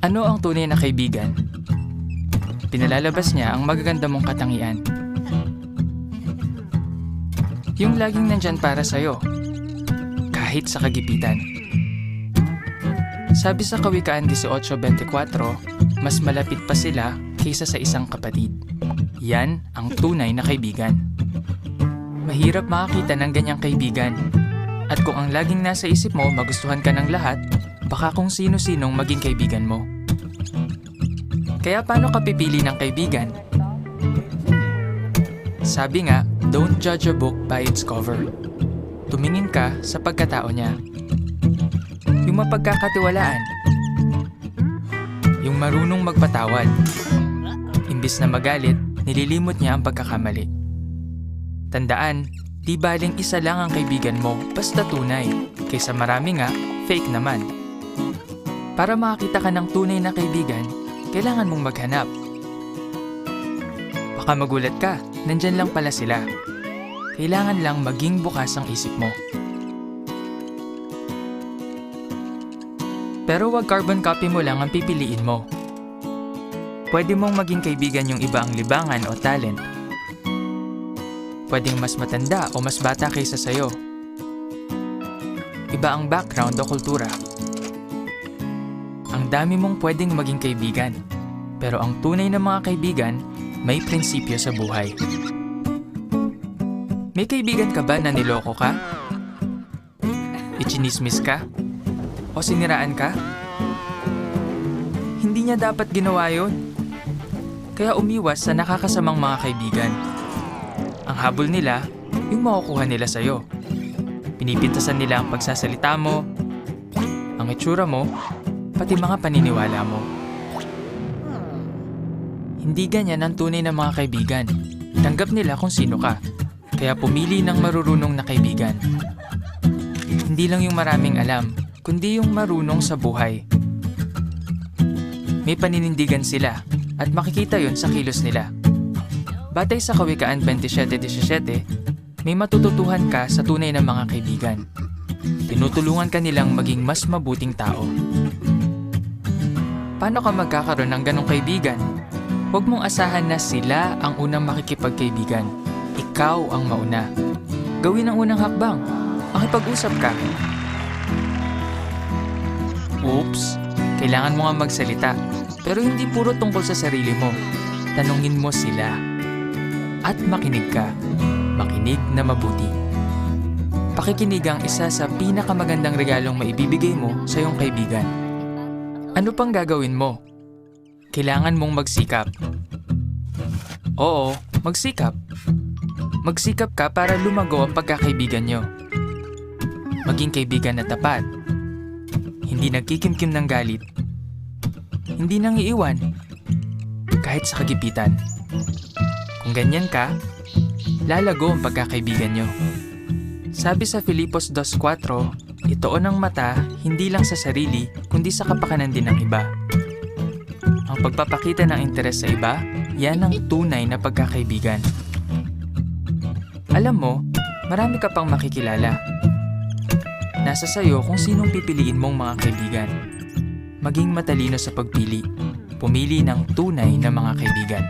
Ano ang tunay na kaibigan? Pinalalabas niya ang magaganda mong katangian. Yung laging nandyan para sa'yo, kahit sa kagipitan. Sabi sa Kawikaan 18:24, mas malapit pa sila kaysa sa isang kapatid. Yan ang tunay na kaibigan. Mahirap makakita ng ganyang kaibigan. At kung ang laging nasa isip mo magustuhan ka ng lahat, baka kung sino-sinong maging kaibigan mo. Kaya paano ka pipili ng kaibigan? Sabi nga, don't judge a book by its cover. Tumingin ka sa pagkatao niya. Yung mapagkakatiwalaan. Yung marunong magpatawad. Imbis na magalit, nililimot niya ang pagkakamali. Tandaan, di baling isa lang ang kaibigan mo, basta tunay. Kaysa marami nga, fake naman. Para makakita ka ng tunay na kaibigan, kailangan mong maghanap. Baka magulat ka, nandyan lang pala sila. Kailangan lang maging bukas ang isip mo. Pero wag carbon copy mo lang ang pipiliin mo. Pwede mong maging kaibigan yung iba ang libangan o talent. Pwedeng mas matanda o mas bata kaysa sayo. Iba ang background o kultura. Ang dami mong pwedeng maging kaibigan. Pero ang tunay na mga kaibigan, may prinsipyo sa buhay. May kaibigan ka ba na niloko ka? Ichinismis ka? O siniraan ka? Hindi niya dapat ginawa yun. Kaya umiwas sa nakakasamang mga kaibigan. Ang habol nila, yung makukuha nila sa'yo. Pinipintasan nila ang pagsasalita mo, ang itsura mo, pati mga paniniwala mo. Hindi ganyan ang tunay na mga kaibigan. Tanggap nila kung sino ka. Kaya pumili ng marurunong na kaibigan. Hindi lang yung maraming alam, kundi yung marunong sa buhay. May paninindigan sila at makikita yon sa kilos nila. Batay sa Kawikaan 27:17, may matututuhan ka sa tunay na mga kaibigan. Tinutulungan ka nilang maging mas mabuting tao. Paano ka magkakaroon ng ganong kaibigan? Huwag mong asahan na sila ang unang makikipagkaibigan. Ikaw ang mauna. Gawin ang unang hakbang. Makipag-usap ka. Oops, kailangan mo nga magsalita. Pero hindi puro tungkol sa sarili mo. Tanungin mo sila. At makinig ka. Makinig na mabuti. Pakikinig ang isa sa pinakamagandang regalong maibibigay mo sa iyong kaibigan. Ano pang gagawin mo? Kailangan mong magsikap. Oo, magsikap. Magsikap ka para lumago ang pagkakaibigan nyo. Maging kaibigan na tapat. Hindi nagkikimkim ng galit. Hindi nang iiwan. Kahit sa kagipitan. Kung ganyan ka, lalago ang pagkakaibigan nyo. Sabi sa Filipos 2:4, itoon ang mata hindi lang sa sarili kundi sa kapakanan din ng iba. Ang pagpapakita ng interes sa iba, yan ang tunay na pagkakaibigan. Alam mo, marami ka pang makikilala. Nasa sayo kung sinong pipiliin mong mga kaibigan. Maging matalino sa pagpili. Pumili ng tunay na mga kaibigan.